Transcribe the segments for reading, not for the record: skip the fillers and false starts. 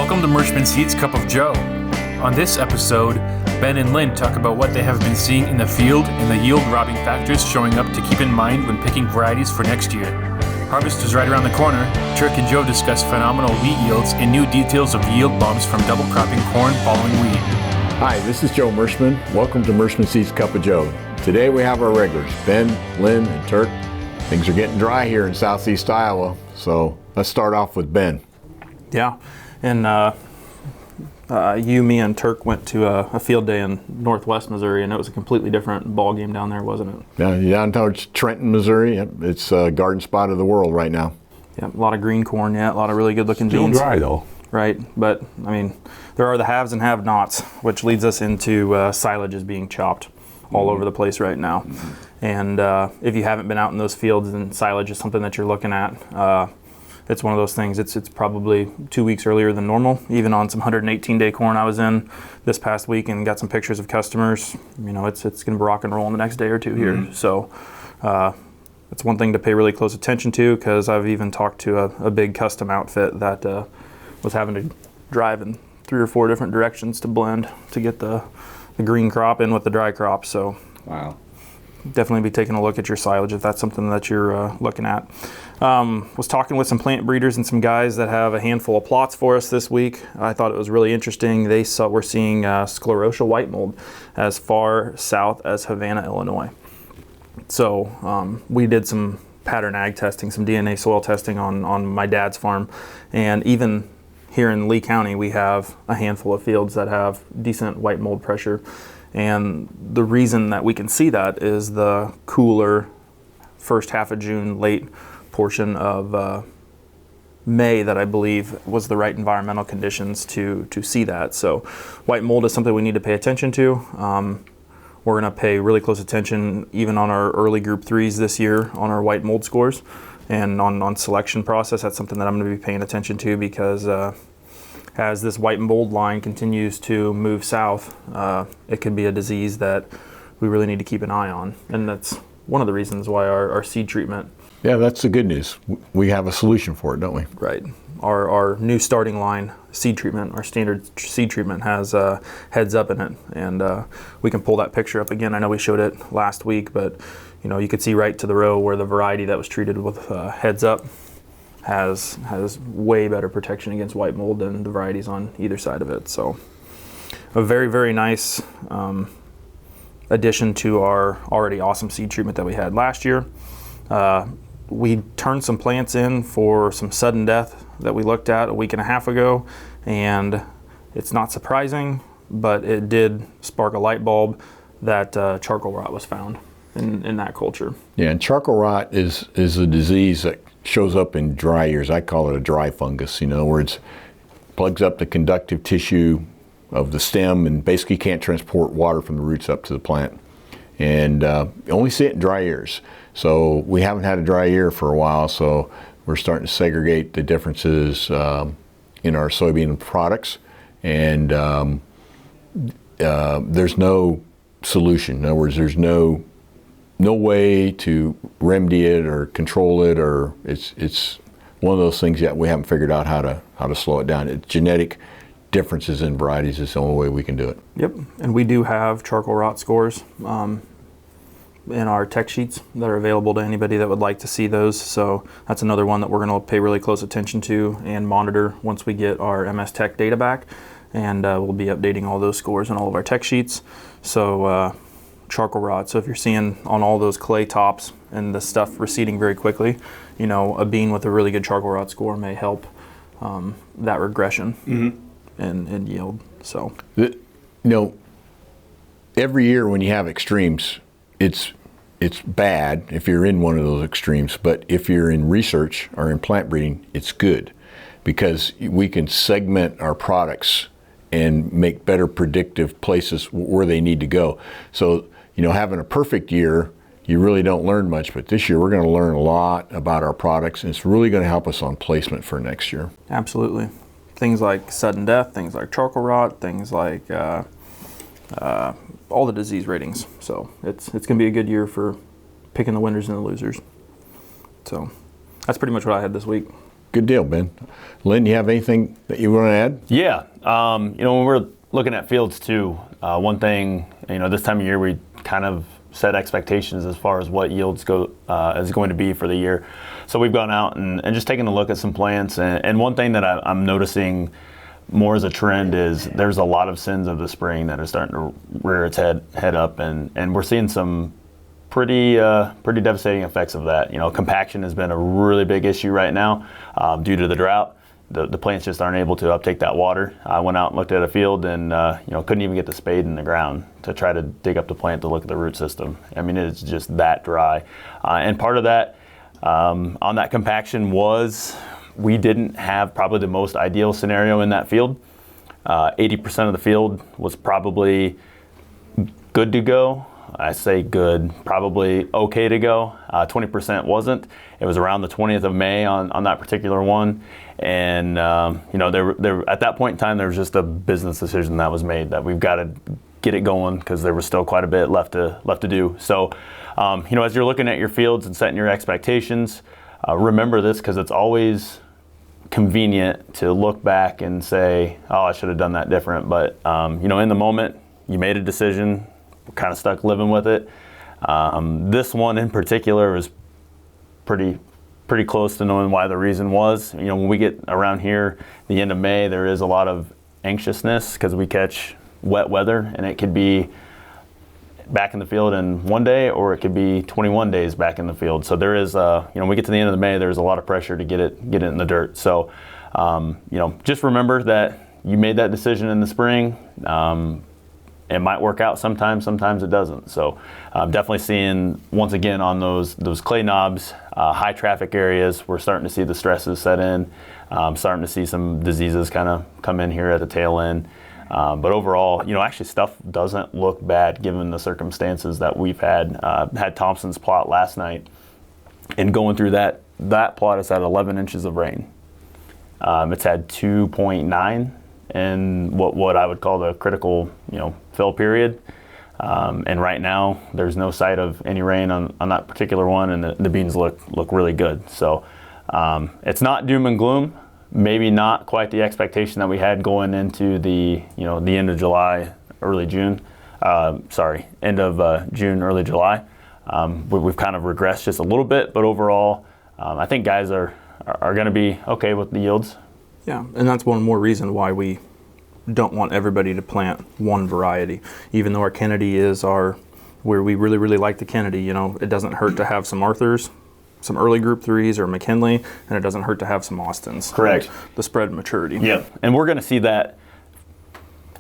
Welcome to Merchman Seed's Cup of Joe. On this episode, Ben and Lynn talk about what they have been seeing in the field and the yield-robbing factors showing up to keep in mind when picking varieties for next year. Harvest is right around the corner. Turk and Joe discuss phenomenal wheat yields and new details of yield bumps from double cropping corn following wheat. Hi, this is Joe Merchman. Welcome to Merchman Seed's Cup of Joe. Today we have our regulars, Ben, Lynn, and Turk. Things are getting dry here in southeast Iowa, so let's start off with Ben. Yeah, and me, and Turk went to a field day in northwest Missouri, and it was a completely different ball game down there, wasn't it? Yeah, down towards Trenton, Missouri. It's a garden spot of the world right now. Yeah, a lot of green corn, a lot of really good-looking beans. Still dry, though. Right, but, I mean, there are the haves and have-nots, which leads us into silages being chopped all over the place right now. And if you haven't been out in those fields, then silage is something that you're looking at. It's one of those things, it's probably 2 weeks earlier than normal. Even on some 118-day corn I was in this past week and got some pictures of customers, it's going to be rock and roll in the next day or two here. So it's one thing to pay really close attention to, because I've even talked to a big custom outfit that was having to drive in 3 or 4 different directions to blend to get the green crop in with the dry crop. So wow. Definitely be taking a look at your silage if that's something that you're looking at. Was talking with some plant breeders and some guys that have a handful of plots for us this week. I thought it was really interesting. We're seeing sclerotia white mold as far south as Havana, Illinois. So we did some pattern ag testing, some DNA soil testing on my dad's farm, and even here in Lee County we have a handful of fields that have decent white mold pressure. And the reason that we can see that is the cooler first half of June, late portion of May that I believe was the right environmental conditions to see that. So white mold is something we need to pay attention to. We're going to pay really close attention even on our early group 3s this year on our white mold scores. And on selection process, that's something that I'm going to be paying attention to, because as this white mold line continues to move south, it could be a disease that we really need to keep an eye on. And that's one of the reasons why our seed treatment. Yeah, that's the good news. We have a solution for it, don't we? Right. Our new starting line seed treatment, our standard seed treatment, has heads up in it. And we can pull that picture up again. I know we showed it last week, but you could see right to the row where the variety that was treated with heads up has way better protection against white mold than the varieties on either side of it. So a very, very nice addition to our already awesome seed treatment that we had last year. We turned some plants in for some sudden death that we looked at a week and a half ago, and it's not surprising, but it did spark a light bulb that charcoal rot was found in that culture. Yeah, and charcoal rot is a disease that shows up in dry years. I call it a dry fungus, where it plugs up the conductive tissue of the stem and basically can't transport water from the roots up to the plant. And you only see it in dry years. So we haven't had a dry year for a while, so we're starting to segregate the differences in our soybean products. And there's no solution. In other words, there's no way to remedy it or control it, or it's one of those things yet we haven't figured out how to slow it down. It's genetic differences in varieties is the only way we can do it. Yep, and we do have charcoal rot scores in our tech sheets that are available to anybody that would like to see those. So that's another one that we're going to pay really close attention to and monitor once we get our MS Tech data back, and we'll be updating all those scores in all of our tech sheets. So charcoal rot. So if you're seeing on all those clay tops and the stuff receding very quickly, a bean with a really good charcoal rot score may help that regression in yield. So every year when you have extremes, it's bad if you're in one of those extremes. But if you're in research or in plant breeding, it's good, because we can segment our products and make better predictive places where they need to go. So having a perfect year, you really don't learn much, but this year we're going to learn a lot about our products, and it's really going to help us on placement for next year. Absolutely. Things like sudden death, things like charcoal rot, things like all the disease ratings. So it's going to be a good year for picking the winners and the losers. So that's pretty much what I had this week. Good deal, Ben. Lynn, you have anything that you want to add? Yeah. When we're looking at fields too, one thing, this time of year we kind of set expectations as far as what yields is going to be for the year. So we've gone out and just taken a look at some plants. And one thing that I'm noticing more as a trend is there's a lot of sins of the spring that are starting to rear its head up. And we're seeing some pretty devastating effects of that. Compaction has been a really big issue right now due to the drought. The plants just aren't able to uptake that water. I went out and looked at a field and couldn't even get the spade in the ground to try to dig up the plant to look at the root system. I mean, it's just that dry. And part of that on that compaction was we didn't have probably the most ideal scenario in that field. 80% of the field was probably good to go. I say good, probably okay to go. 20% wasn't. It was around the 20th of May on that particular one. And, there at that point in time, there was just a business decision that was made that we've got to get it going because there was still quite a bit left to do. So, as you're looking at your fields and setting your expectations, remember this because it's always convenient to look back and say, oh, I should have done that different. But, in the moment, you made a decision. We're kind of stuck living with it. This one in particular is pretty close to knowing why the reason was. When we get around here, the end of May, there is a lot of anxiousness because we catch wet weather, and it could be back in the field in one day, or it could be 21 days back in the field. So there is, when we get to the end of the May, there's a lot of pressure to get it in the dirt. So, just remember that you made that decision in the spring. It might work out sometimes it doesn't. So I'm definitely seeing, once again, on those clay knobs, high traffic areas, we're starting to see the stresses set in, starting to see some diseases kind of come in here at the tail end. But overall, actually stuff doesn't look bad given the circumstances that we've had. Had Thompson's plot last night, and going through that plot has had 11 inches of rain. It's had 2.9 in what I would call the critical, fill period. And right now, there's no sight of any rain on that particular one, and the beans look really good. So it's not doom and gloom. Maybe not quite the expectation that we had going into the end of July, early June. End of June, early July. We've kind of regressed just a little bit, but overall, I think guys are going to be okay with the yields. Yeah, and that's one more reason why we don't want everybody to plant one variety. Even though our Kennedy is where we really, really like the Kennedy, it doesn't hurt to have some Arthurs, some early group 3s or McKinley, and it doesn't hurt to have some Austins. Correct. The spread maturity. Yeah, and we're going to see that,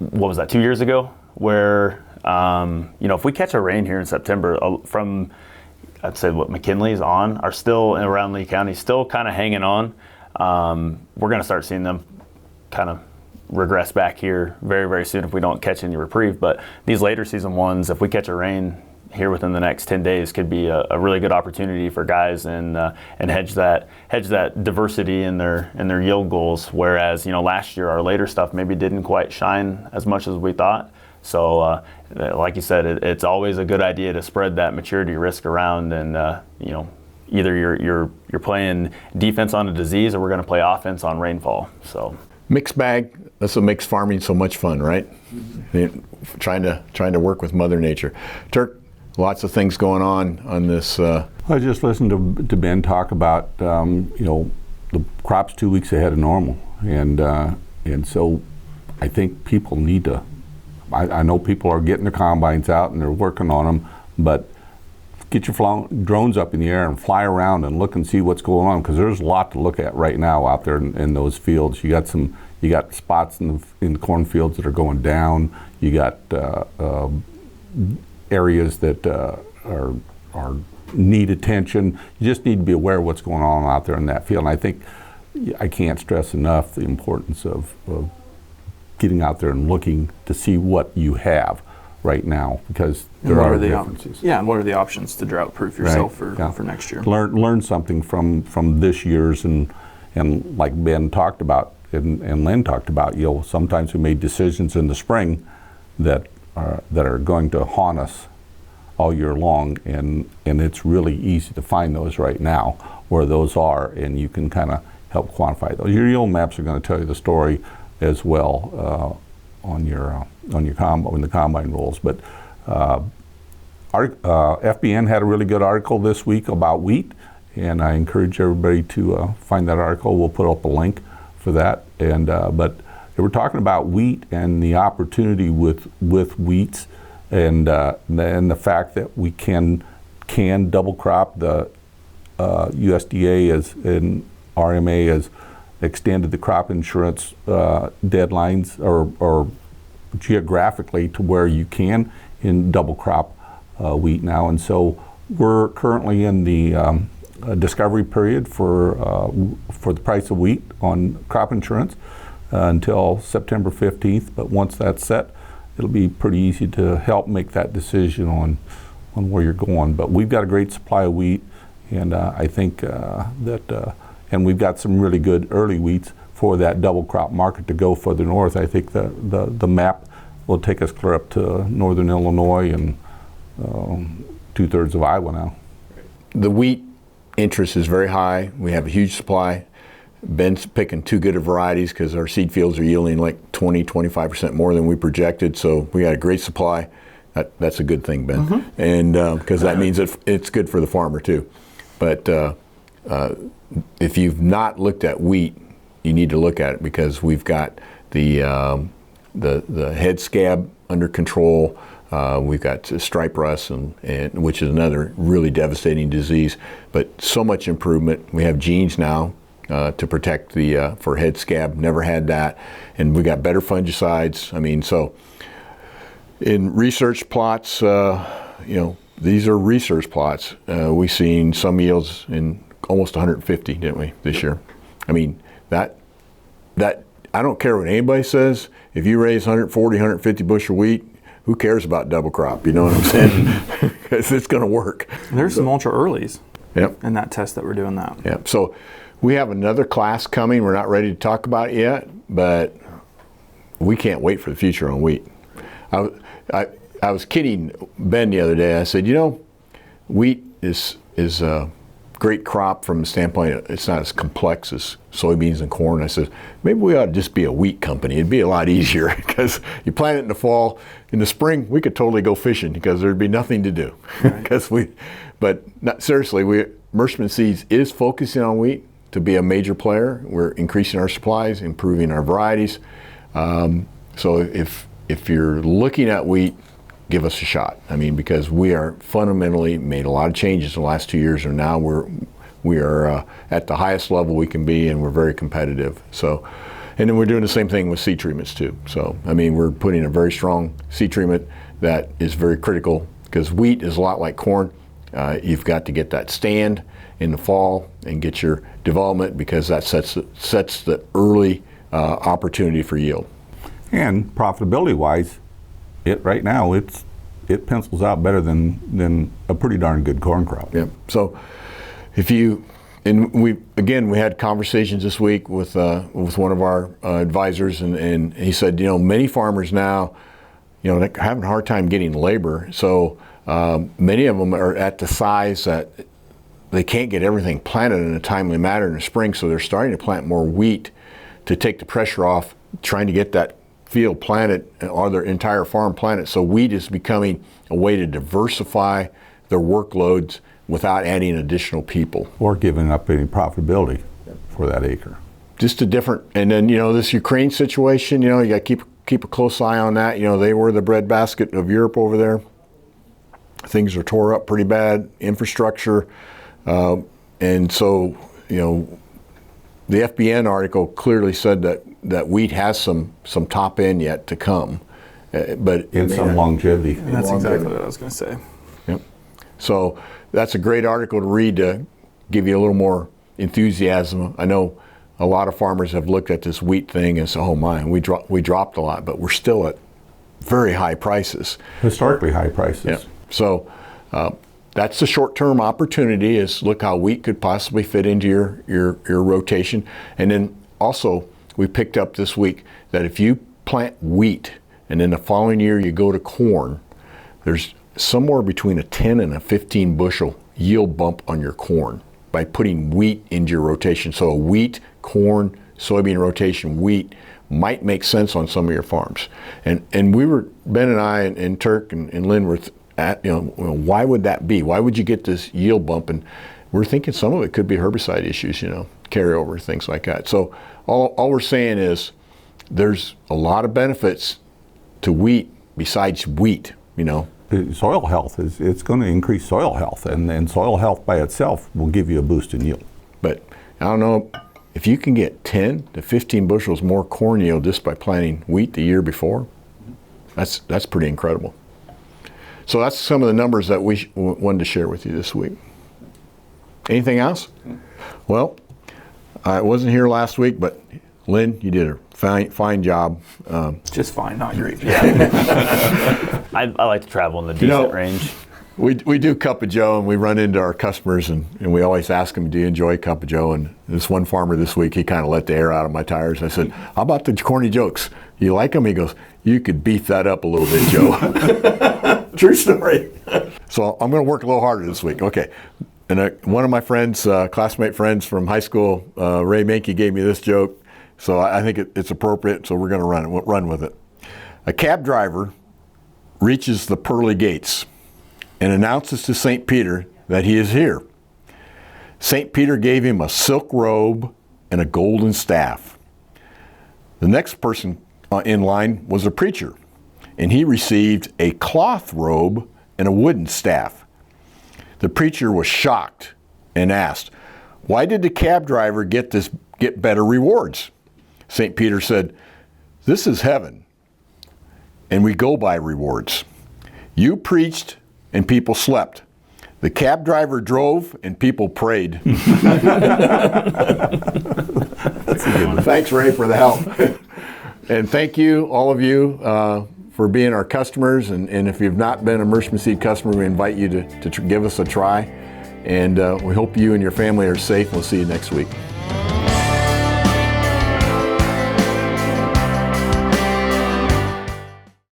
2 years ago, where, if we catch a rain here in September from, I'd say what McKinley's on, are still around Lee County, still kind of hanging on. We're going to start seeing them kind of regress back here very, very soon if we don't catch any reprieve. But these later season ones, if we catch a rain here within the next 10 days, could be a really good opportunity for guys and hedge that diversity in their yield goals. Whereas last year our later stuff maybe didn't quite shine as much as we thought. So like you said, it's always a good idea to spread that maturity risk around and either you're playing defense on a disease or we're going to play offense on rainfall. So mixed bag. That's what makes farming so much fun, right? Mm-hmm. Trying to work with Mother Nature. Turk, lots of things going on this. I just listened to Ben talk about the crops 2 weeks ahead of normal, and so I think people need to. I know people are getting their combines out and they're working on them, but get your drones up in the air and fly around and look and see what's going on, because there's a lot to look at right now out there in those fields. You got spots in the cornfields that are going down. You got areas that are need attention. You just need to be aware of what's going on out there in that field. And I think I can't stress enough the importance of getting out there and looking to see what you have right now, because there are differences. And what are the options to drought-proof yourself for next year? Learn something from this year's, and like Ben talked about and Lynn talked about, sometimes we made decisions in the spring that are going to haunt us all year long, and it's really easy to find those right now where those are, and you can kind of help quantify those. Your yield maps are going to tell you the story as well on your in the combine rolls. But FBN had a really good article this week about wheat, and I encourage everybody to find that article. We'll put up a link for that. And but they were talking about wheat and the opportunity with wheats, and the fact that we can double crop. The USDA and RMA has extended the crop insurance deadlines or geographically to where you can in double crop wheat now, and so we're currently in the discovery period for the price of wheat on crop insurance until September 15th. But once that's set, it'll be pretty easy to help make that decision on where you're going. But we've got a great supply of wheat, and I think and we've got some really good early wheats for that double crop market to go further north. I think the map will take us clear up to northern Illinois and 2/3 of Iowa now. The wheat interest is very high. We have a huge supply. Ben's picking too good of varieties because our seed fields are yielding like 20-25% more than we projected. So we got a great supply. That's a good thing, Ben, and because that means it's good for the farmer too. But if you've not looked at wheat, you need to look at it because we've got the head scab under control. We've got stripe rust, and which is another really devastating disease. But so much improvement. We have genes now to protect for head scab. Never had that, and we got better fungicides. I mean, so in research plots, these are research plots. We've seen some yields in almost 150, didn't we, this year? I mean, that I don't care what anybody says. If you raise 140, 150 bushel wheat, who cares about double crop? You know what I'm saying? Because it's going to work. There's some ultra earlies Yep. in that test that we're doing that. Yeah. So we have another class coming. We're not ready to talk about it yet, but we can't wait for the future on wheat. I was kidding Ben the other day. I said, wheat is a great crop from the standpoint it's not as complex as soybeans and corn. I said, maybe we ought to just be a wheat company. It'd be a lot easier because you plant it in the fall. In the spring, we could totally go fishing because there'd be nothing to do. Right. But not, seriously, Merschman Seeds is focusing on wheat to be a major player. We're increasing our supplies, improving our varieties. So if you're looking at wheat, give us a shot. I mean, because we are fundamentally made a lot of changes in the last 2 years, and now we are at the highest level we can be, and we're very competitive. So, and then we're doing the same thing with seed treatments too. So, I mean, we're putting a very strong seed treatment that is very critical because wheat is a lot like corn. You've got to get that stand in the fall and get your development because that sets the early opportunity for yield. And profitability-wise, right now it pencils out better than a pretty darn good corn crop. Yeah. So we had conversations this week with one of our advisors, and he said, many farmers now, they're having a hard time getting labor. So many of them are at the size that they can't get everything planted in a timely manner in the spring. So they're starting to plant more wheat to take the pressure off, trying to get that field planted or their entire farm planted. So wheat is becoming a way to diversify their workloads without adding additional people. Or giving up any profitability for that acre. Just a different, and then, this Ukraine situation, you got to keep a close eye on that. They were the breadbasket of Europe over there. Things are tore up pretty bad, infrastructure. And so, the FBN article clearly said that wheat has some top end yet to come, but in some longevity. And that's exactly what I was going to say. Yep. So that's a great article to read to give you a little more enthusiasm. I know a lot of farmers have looked at this wheat thing and said, "Oh my, we dropped a lot," but we're still at very high prices, historically high prices. Yeah. So. That's the short-term opportunity is look how wheat could possibly fit into your rotation. And then also we picked up this week that if you plant wheat and then the following year you go to corn, there's somewhere between a 10 and a 15 bushel yield bump on your corn by putting wheat into your rotation. So a wheat corn, soybean rotation, wheat might make sense on some of your farms. And Ben and I and Turk and Lynn were at, why would that be? Why would you get this yield bump? And we're thinking some of it could be herbicide issues, carryover, things like that. So all we're saying is there's a lot of benefits to wheat besides wheat, Soil health it's going to increase soil health, and soil health by itself will give you a boost in yield. But I don't know, if you can get 10 to 15 bushels more corn yield just by planting wheat the year before, that's pretty incredible. So that's some of the numbers that we wanted to share with you this week. Anything else? Well, I wasn't here last week, but Lynn, you did a fine job. Just fine, not great. I like to travel in the decent range. We do Cup of Joe, and we run into our customers, and we always ask them, do you enjoy Cup of Joe? And this one farmer this week, he kind of let the air out of my tires. I said, how about the corny jokes? You like them? He goes, you could beef that up a little bit, Joe. True story. So I'm going to work a little harder this week. Okay. And one of my friends, classmate friends from high school, Ray Mankey, gave me this joke. So I think it's appropriate, so we're going to run with it. A cab driver reaches the pearly gates and announces to St. Peter that he is here. St. Peter gave him a silk robe and a golden staff. The next person in line was a preacher, and he received a cloth robe and a wooden staff. The preacher was shocked and asked, why did the cab driver get better rewards? St. Peter said, this is heaven, and we go by rewards. You preached, and people slept. The cab driver drove, and people prayed. Thanks, Ray, for the help. And thank you, all of you, for being our customers. And if you've not been a Merchant Seed customer, we invite you to give us a try. And we hope you and your family are safe. We'll see you next week.